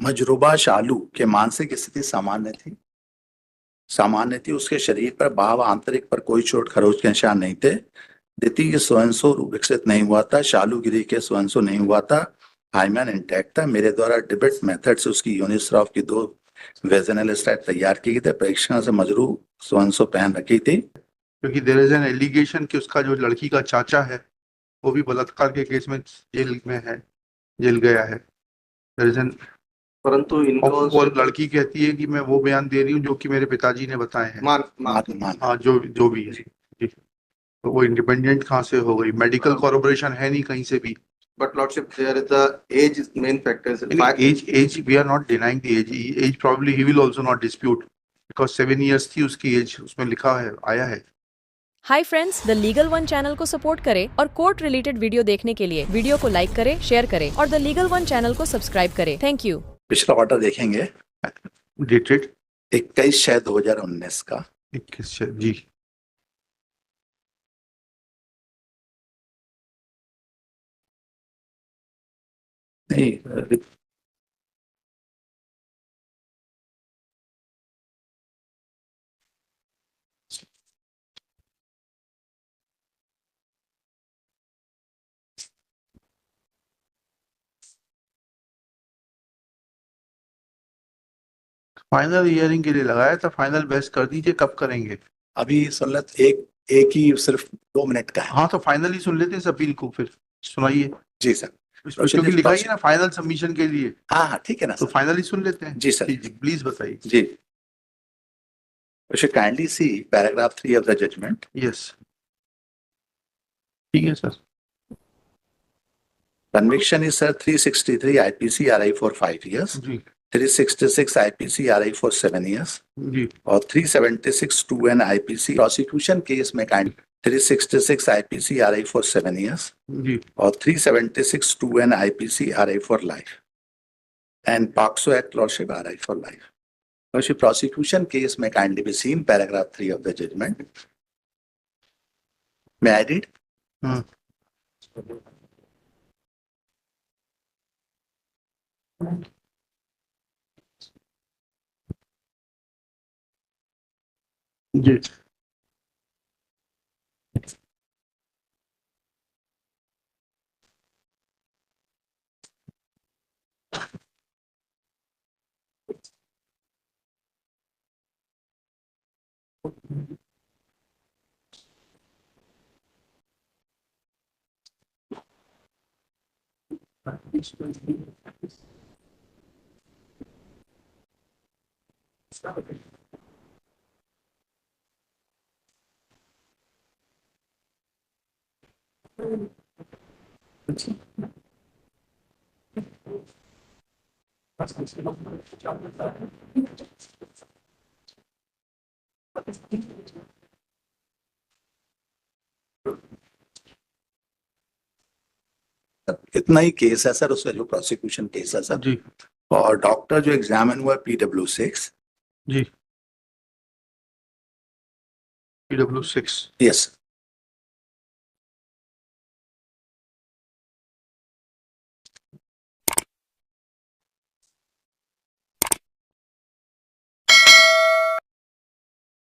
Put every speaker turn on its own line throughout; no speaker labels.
मजरूबा शालू के मानसिक स्थिति सामान्य थी। उसके शरीर पर भाव आंतरिक पर कोई चोट खरोच के निशान नहीं थे। दिति की स्वयंसो विकसित नहीं हुआ था। शालू गिरी के स्वयंसो नहीं हुआ था। हाइमन इंटैक्ट था। मेरे द्वारा डिबेट मेथड से उसकी यूनिस्राफ की 2 वेजनल स्टाइल तैयार की गई थे। परीक्षण से मजरू स्वयंसो पहन रखी थी।
क्योंकि देयर इज एन एलिगेशन कि उसका जो लड़की का चाचा है वो भी बलात्कार के केस में जेल में है, जेल गया है। देयर इज एन,
परंतु इनको
वो लड़की कहती है कि मैं वो बयान दे रही हूँ जो कि मेरे पिताजी ने बताए हैं।
मान
हाँ, जो भी है जी। तो वो इंडिपेंडेंट कहाँ से हो गई? मेडिकल कॉर्पोरेशन है नहीं कहीं से भी।
But Lordship, there is the age is main factor.
Age, we are not denying the age. Age probably he will also not dispute because 7 years थी उसकी एज, उसमें लिखा है, आया है।
Hi friends, the legal one channel को support करें और कोर्ट रिलेटेड वीडियो देखने के लिए वीडियो को लाइक करें, शेयर करें और द लीगल वन चैनल को सब्सक्राइब करें। Thank you.
पिछला ऑर्डर देखेंगे,
डेटेड
21/6/2019 का।
21 जी।
नहीं,
फाइनल हियरिंग के लिए लगाया था, फाइनल बहस कर दीजिए, कब करेंगे?
अभी सुन लेते, एक ही सिर्फ 2 मिनट का है।
हाँ, तो फाइनल ही सुन लेते हैं इस अपील को, फिर सुनाइए।
जी सर।
क्योंकि लिखा ही है ना फाइनल सबमिशन के लिए।
हाँ हाँ, ठीक है ना
तो
सर।
फाइनल ही सुन लेते हैं।
जी सर।
जी, प्लीज बताइए।
जी, should kindly see paragraph 3 of the judgment.
Yes, ठीक है sir.
Conviction is sir 363 IPC RI for 5 years,
जी
366 IPC RI for 7 years,
जी
और 376 2N IPC prosecution case में kind 366 IPC RI for 7 years,
जी
और 376 2N IPC RI for life, and POCSO Act Lordship RI for life. Lordship, prosecution case may kindly be seen paragraph 3 of the judgment. May I read?
जी।
इतना ही case है sir, उसका जो prosecution case है sir.
जी
और doctor जो examine हुआ PW6।
जी, PW6।
Yes.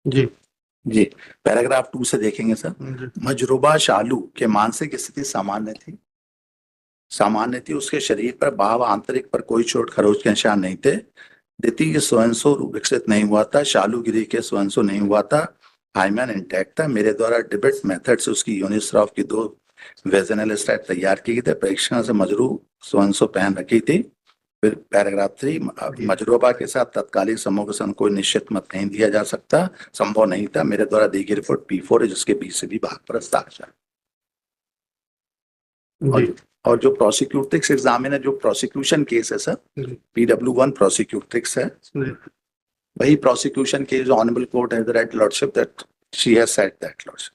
जी
जी, paragraph 2 से देखेंगे सर।
जी
मजरूबा शालू के मानसिक स्थिति सामान्य थी। उसके शरीर पर भाव आंतरिक पर कोई चोट खरोच के निशान नहीं थे। दिति के स्वयंसो विकसित नहीं हुआ था। शालू गिरी के स्वयंसो नहीं हुआ था। हाइमन इंटैक्ट था। मेरे द्वारा डिबेट मेथड से उसकी यूनिस्राफ की 2 वेजनल स्टाइल तैयार की गई थे। परीक्षण से मजरू स्वयंसो पहन रखी थी। फिर पैराग्राफ 3, मजरूबा के साथ तत्कालिक समूह के संग कोई निश्चित मत नहीं दिया जा सकता, संभव नहीं था। मेरे द्वारा दी गई रिपोर्ट P4 है, जिसके बीच से भी भाग पर हस्ताक्षर। और जो प्रोसिक्यूटिक्स एग्जामिन है, जो प्रोसिक्यूशन केस है सर, PW1 प्रोसिक्यूटिक्स है। वही prosecution case honourable court has the right lordship that she has said that lordship.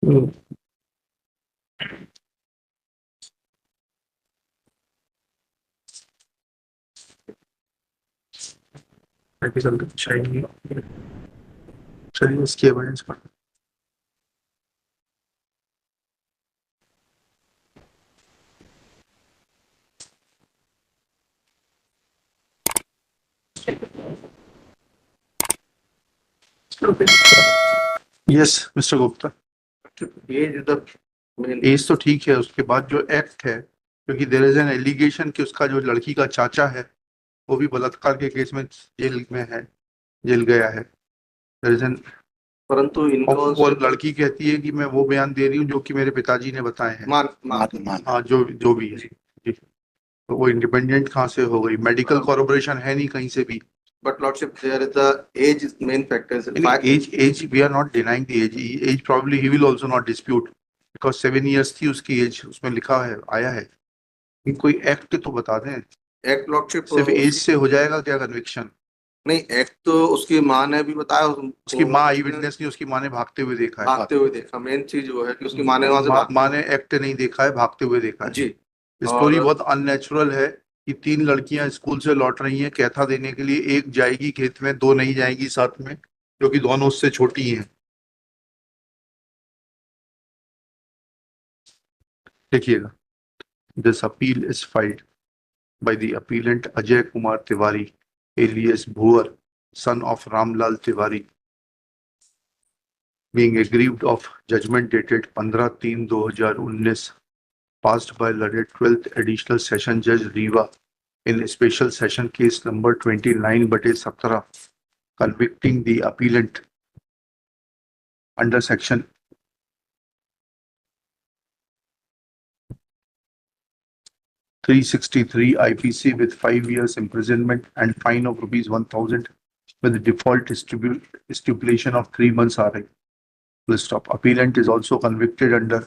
चलिए इसकी एविडेंस पर yes mister Gupta,
Age is the main.
Age तो ठीक है, उसके बाद जो एक्ट है, क्योंकि देयर इज एन एलिगेशन कि उसका जो लड़की का चाचा है वो भी बलात्कार के केस में जेल में है, जेल गया है। देयर इज एन,
परंतु इनका
वो लड़की कहती है कि मैं वो बयान दे रही हूँ जो कि मेरे पिताजी ने बताए हैं।
मान
मान
हाँ, जो भी है जी। तो वो इंडिपेंडेंट कहाँ से हो गई? मेडिकल कॉर्पोरेशन है नहीं कहीं से भी।
but lordship there is the age is main factor.
Age, we are not denying the age. Age probably he will also not dispute because 7 years थी उसकी एज, उसमें लिखा है, आया है। कि कोई एक्ट तो बता दें,
एक्ट लॉर्डशिप
सिर्फ एज से हो जाएगा क्या कन्विक्शन?
नहीं, एक्ट तो उसकी माँ ने भी बताया,
उसकी माँ आई विटनेस नहीं, उसकी माँ ने भागते हुए देखा है।
भागते हुए देखा, मेन चीज वो है कि उसकी माँ ने वहां से
माँ ने एक्ट नहीं देखा है, भागते हुए देखा है
जी।
स्टोरी बहुत अननेचुरल है कि 3 लड़कियां स्कूल से लौट रही हैं कैथा देने के लिए, एक जाएगी खेत में, 2 नहीं जाएगी साथ में, जो कि दोनों उससे छोटी हैं। देखिएगा, this appeal is filed by the appellant Ajay Kumar Tiwari alias Bhuar, son of Ramlal Tiwari, being aggrieved of judgment dated 15/3/2019 passed by Ladit 12th Additional Session Judge Riva in Special Session Case number 29/17, convicting the appellant under Section 363 IPC with 5 years imprisonment and fine of ₹1,000 with default stipulation of 3 months RI. Full stop. Appellant is also convicted under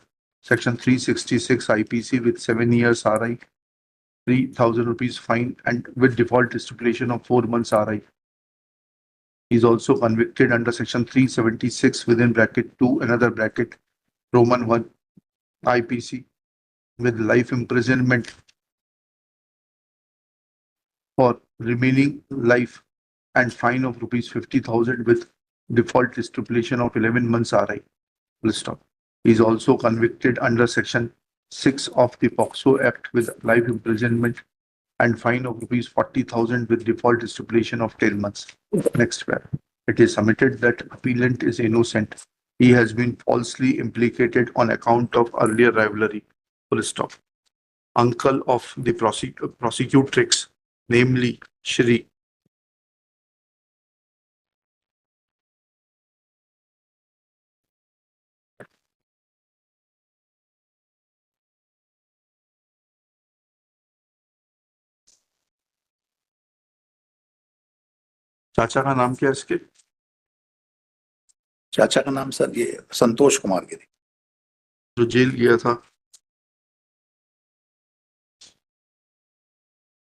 Section 366 IPC with 7 years RI, ₹3,000 fine and with default stipulation of 4 months RI. He is also convicted under Section 376 within bracket 2 another bracket Roman 1 IPC with life imprisonment for remaining life and fine of ₹50,000 with default stipulation of 11 months RI. Full stop. He is also convicted under Section 6 of the POCSO Act with life imprisonment and fine of ₹40,000 with default stipulation of 10 months. Next paragraph. It is submitted that appellant is innocent. He has been falsely implicated on account of earlier rivalry. Full stop. Uncle of the prosecutrix, namely Shri चाचा का नाम क्या है इसके?
चाचा का नाम sir ये संतोष कुमार गिरी।
जो जेल गया था,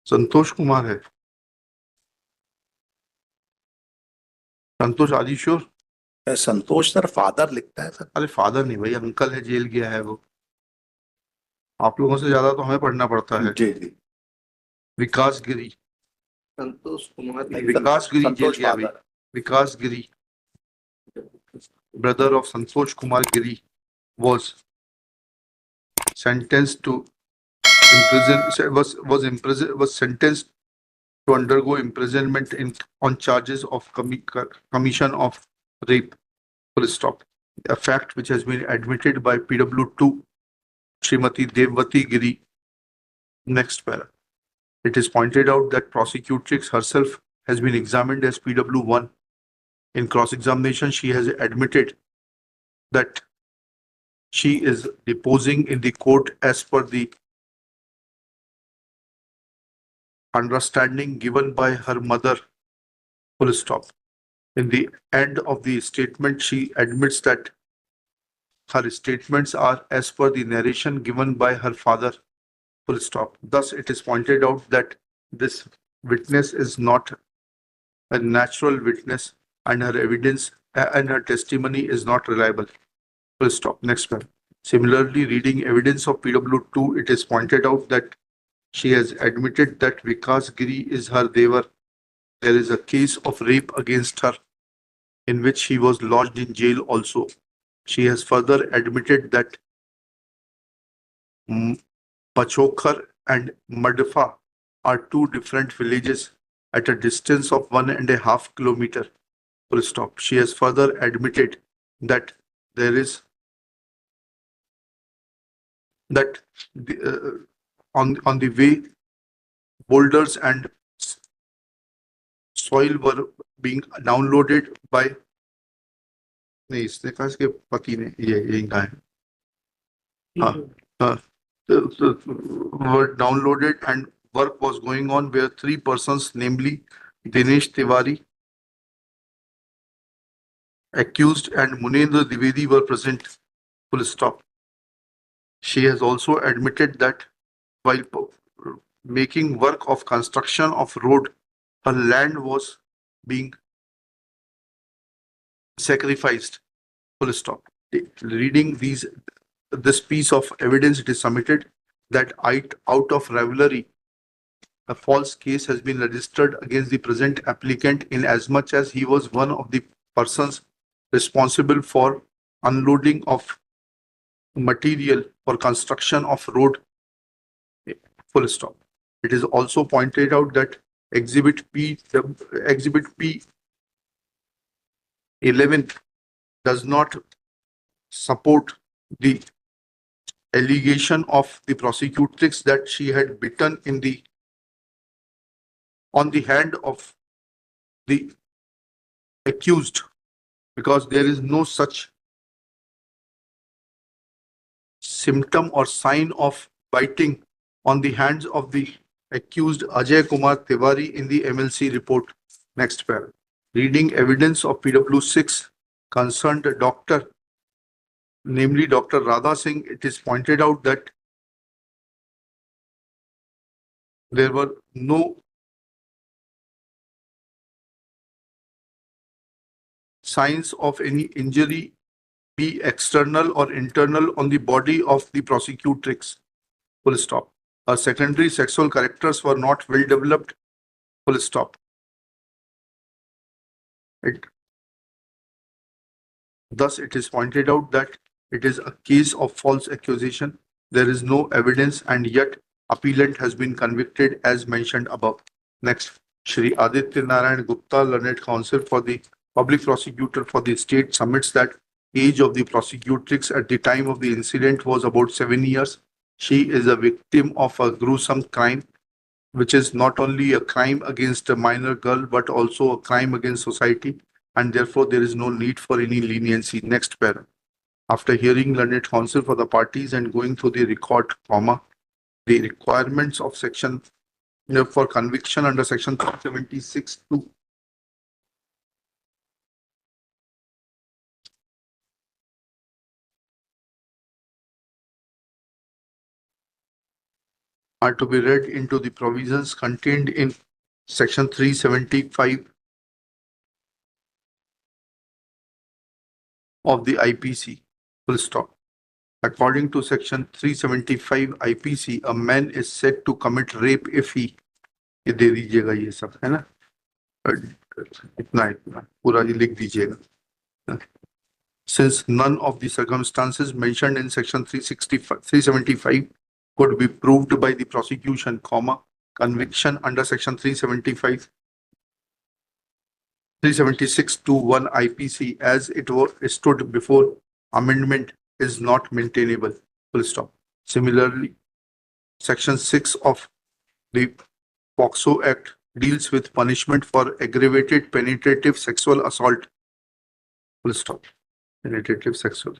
संतोष कुमार है। संतोष आदिश्योर?
संतोष सर फादर लिखता है सर।
अरे फादर नहीं भाई, अंकल है, जेल गया है वो। आप लोगों से ज्यादा तो हमें पढ़ना पड़ता है।
जी जी।
विकास गिरी,
संतोष कुमार
विकास गिरी जेल
संतोष
गया भाई।
Father.
Vikas Giri, brother of Santosh Kumar Giri, was sentenced to was sentenced to undergo imprisonment on charges of commission of rape. Full stop. A fact which has been admitted by PW2 Srimati Devvati Giri. Next para. It is pointed out that prosecutrix herself has been examined as PW1. In cross-examination, she has admitted that she is deposing in the court as per the understanding given by her mother. Full stop. In the end of the statement, she admits that her statements are as per the narration given by her father. Full stop. Thus, it is pointed out that this witness is not a natural witness and her evidence and her testimony is not reliable. Full stop. Next one. Similarly, reading evidence of PW2, it is pointed out that she has admitted that Vikas Giri is her devar. There is a case of rape against her in which he was lodged in jail also. She has further admitted that Pachokhar and Madfa are two different villages at a distance of 1.5 kilometers. Full stop. She has further admitted that there is that on the way boulders and soil were being downloaded by नहीं इसने कहा इसके पति ने ये कहा है हाँ were downloaded and work was going on where three persons, namely Dinesh Tiwari, accused, and Munendra Dwivedi were present. Full stop. She has also admitted that while making work of construction of road, her land was being sacrificed. Full stop. Reading this piece of evidence, it is submitted that out of rivalry, a false case has been registered against the present applicant in as much as he was one of the persons responsible for unloading of material for construction of road. Full stop. It is also pointed out that Exhibit P11 does not support the allegation of the prosecutrix that she had bitten on the hand of the accused, because there is no such symptom or sign of biting on the hands of the accused Ajay Kumar Tiwari in the MLC report. Next paragraph. Reading evidence of PW6 concerned a doctor, namely Dr. Radha Singh, it is pointed out that there were no signs of any injury, be external or internal, on the body of the prosecutrix. Full stop. Her secondary sexual characters were not well developed. Full stop. Thus, it is pointed out that it is a case of false accusation. There is no evidence, and yet appellant has been convicted as mentioned above. Next, Shri Aditya Narayan Gupta, learned counsel for the public prosecutor for the state, submits that age of the prosecutrix at the time of the incident was about 7 years. She is a victim of a gruesome crime, which is not only a crime against a minor girl, but also a crime against society, and therefore there is no need for any leniency. Next paragraph. After hearing learned counsel for the parties and going through the record, the requirements of section for conviction under section 376(2) are to be read into the provisions contained in section 375 of the IPC. Full stop. According to section 375 IPC, a man is said to commit rape if he, ये दे दीजिएगा ये सब है ना, इतना पूरा लिख दीजिएगा. Since none of the circumstances mentioned in section 375 could be proved by the prosecution, conviction under section 376(1) IPC as it stood before amendment is not maintainable. Full stop. Similarly, section 6 of the POCSO Act deals with punishment for aggravated penetrative sexual assault. Full stop. Penetrative sexual.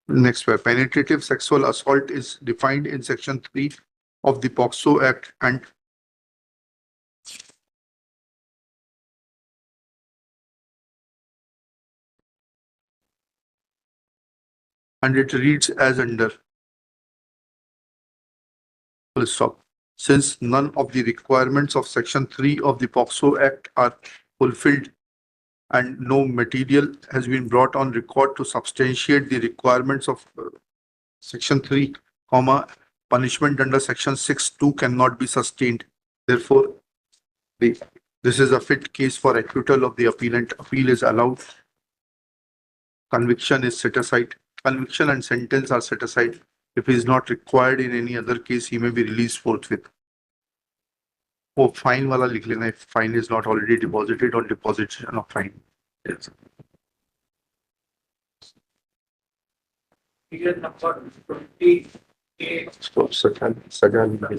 Next, where penetrative sexual assault is defined in section 3 of the POCSO Act and it reads as under. full stop. Since none of the requirements of section 3 of the POCSO Act are fulfilled and no material has been brought on record to substantiate the requirements of section 3, punishment under section 6(2) cannot be sustained. Therefore, this is a fit case for acquittal of the appellant. Appeal is allowed. Conviction is set aside. Conviction and sentence are set aside. If he is not required in any other case, he may be released forthwith. Oh, fine वाला लिख लेना. If fine is not already deposited or deposition of fine. Yes.
Figure number 28.
Stop, सजा नहीं